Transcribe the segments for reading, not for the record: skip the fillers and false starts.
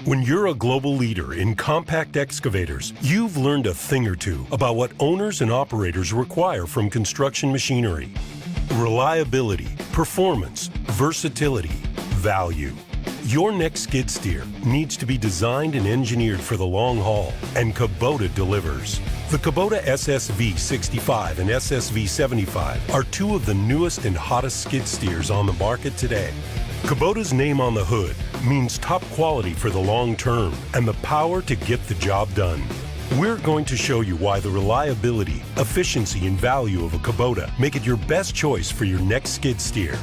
When you're a global leader in compact excavators, you've learned a thing or two about what owners and operators require from construction machinery. Reliability, performance, versatility, value. Your next skid steer needs to be designed and engineered for the long haul, and Kubota delivers. The Kubota SSV 65 and SSV 75 are two of the newest and hottest skid steers on the market today. Kubota's name on the hood means top quality for the long term and the power to get the job done. We're going to show you why the reliability, efficiency, and value of a Kubota make it your best choice for your next skid steer.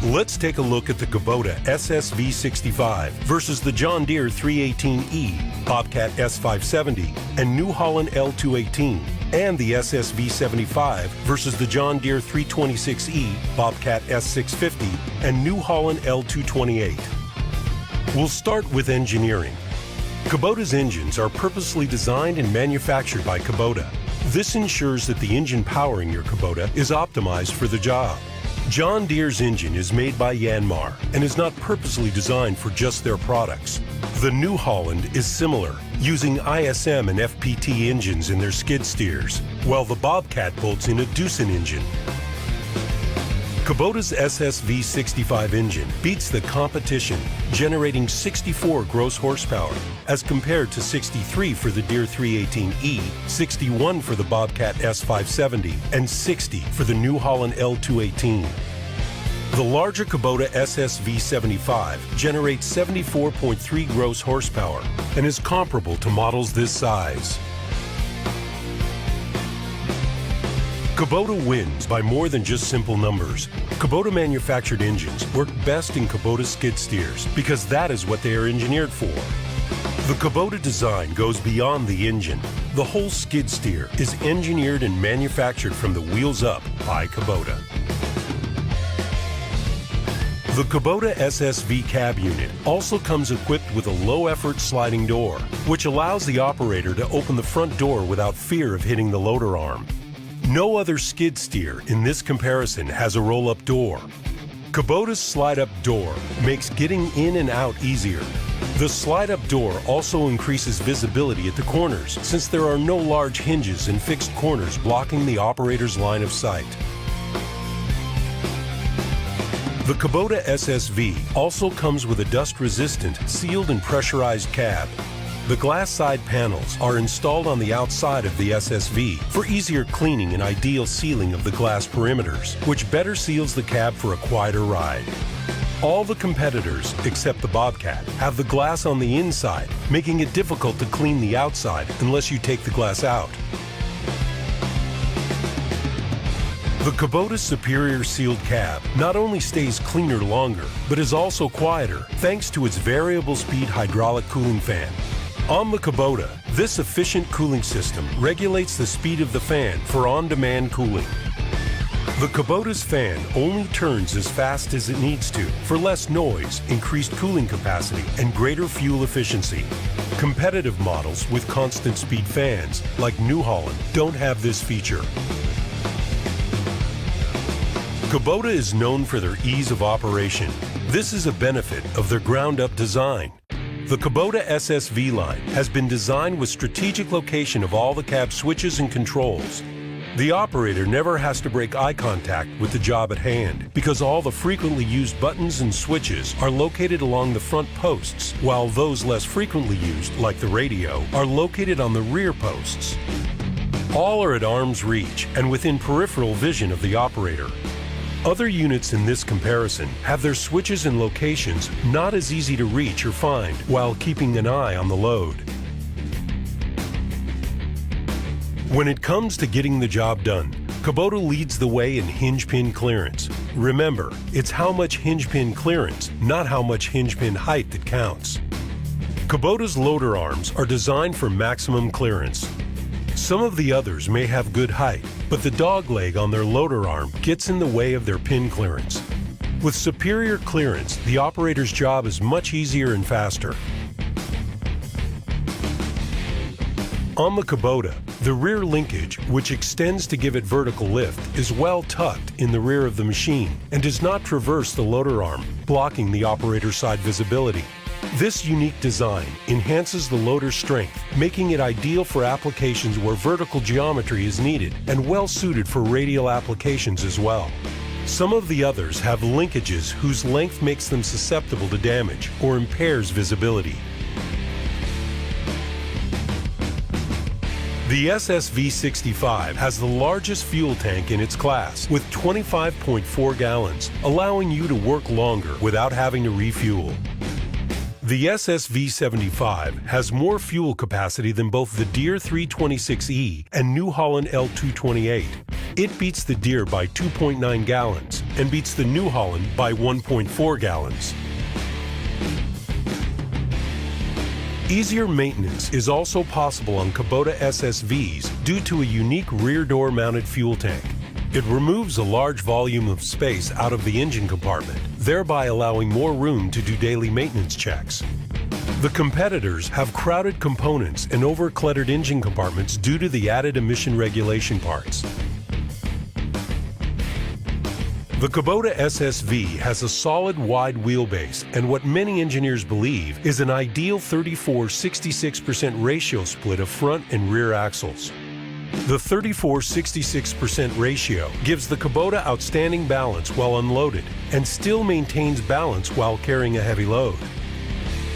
Let's take a look at the Kubota SSV 65 versus the John Deere 318E, Bobcat S570, and New Holland L218, and the SSV 75 versus the John Deere 326E, Bobcat S650, and New Holland L228. We'll start with engineering. Kubota's engines are purposely designed and manufactured by Kubota. This ensures that the engine powering your Kubota is optimized for the job. John Deere's engine is made by Yanmar and is not purposely designed for just their products. The New Holland is similar, using ISM and FPT engines in their skid steers, while the Bobcat bolts in a Doosan engine. Kubota's SSV 65 engine beats the competition, generating 64 gross horsepower, as compared to 63 for the Deere 318E, 61 for the Bobcat S570, and 60 for the New Holland L218. The larger Kubota SSV 75 generates 74.3 gross horsepower and is comparable to models this size. Kubota wins by more than just simple numbers. Kubota manufactured engines work best in Kubota skid steers because that is what they are engineered for. The Kubota design goes beyond the engine. The whole skid steer is engineered and manufactured from the wheels up by Kubota. The Kubota SSV cab unit also comes equipped with a low-effort sliding door, which allows the operator to open the front door without fear of hitting the loader arm. No other skid steer in this comparison has a roll-up door. Kubota's slide-up door makes getting in and out easier. The slide-up door also increases visibility at the corners since there are no large hinges and fixed corners blocking the operator's line of sight. The Kubota SSV also comes with a dust-resistant, sealed and pressurized cab. The glass side panels are installed on the outside of the SSV for easier cleaning and ideal sealing of the glass perimeters, which better seals the cab for a quieter ride. All the competitors, except the Bobcat, have the glass on the inside, making it difficult to clean the outside unless you take the glass out. The Kubota's superior sealed cab not only stays cleaner longer, but is also quieter thanks to its variable speed hydraulic cooling fan. On the Kubota, this efficient cooling system regulates the speed of the fan for on-demand cooling. The Kubota's fan only turns as fast as it needs to for less noise, increased cooling capacity, and greater fuel efficiency. Competitive models with constant speed fans, like New Holland, don't have this feature. Kubota is known for their ease of operation. This is a benefit of their ground-up design. The Kubota SSV line has been designed with strategic location of all the cab switches and controls. The operator never has to break eye contact with the job at hand because all the frequently used buttons and switches are located along the front posts, while those less frequently used, like the radio, are located on the rear posts. All are at arm's reach and within peripheral vision of the operator. Other units in this comparison have their switches and locations not as easy to reach or find while keeping an eye on the load. When it comes to getting the job done, Kubota leads the way in hinge pin clearance. Remember, it's how much hinge pin clearance, not how much hinge pin height that counts. Kubota's loader arms are designed for maximum clearance. Some of the others may have good height, but the dog leg on their loader arm gets in the way of their pin clearance. With superior clearance, the operator's job is much easier and faster. On the Kubota, the rear linkage, which extends to give it vertical lift, is well tucked in the rear of the machine and does not traverse the loader arm, blocking the operator's side visibility. This unique design enhances the loader's strength, making it ideal for applications where vertical geometry is needed and well suited for radial applications as well. Some of the others have linkages whose length makes them susceptible to damage or impairs visibility. The SSV 65 has the largest fuel tank in its class with 25.4 gallons, allowing you to work longer without having to refuel. The SSV 75 has more fuel capacity than both the Deere 326E and New Holland L228. It beats the Deere by 2.9 gallons and beats the New Holland by 1.4 gallons. Easier maintenance is also possible on Kubota SSVs due to a unique rear door mounted fuel tank. It removes a large volume of space out of the engine compartment, thereby allowing more room to do daily maintenance checks. The competitors have crowded components and over-cluttered engine compartments due to the added emission regulation parts. The Kubota SSV has a solid wide wheelbase and what many engineers believe is an ideal 34-66% ratio split of front and rear axles. The 34-66% ratio gives the Kubota outstanding balance while unloaded and still maintains balance while carrying a heavy load.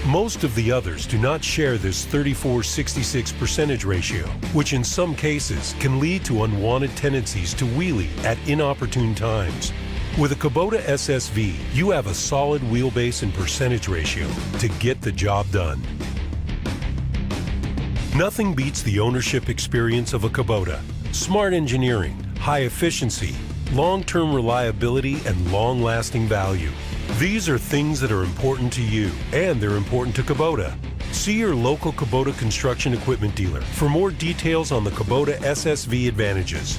Most of the others do not share this 34-66% ratio, which in some cases can lead to unwanted tendencies to wheelie at inopportune times. With a Kubota SSV, you have a solid wheelbase and percentage ratio to get the job done. Nothing beats the ownership experience of a Kubota. Smart engineering, high efficiency, long-term reliability, and long-lasting value. These are things that are important to you, and they're important to Kubota. See your local Kubota construction equipment dealer for more details on the Kubota SSV advantages.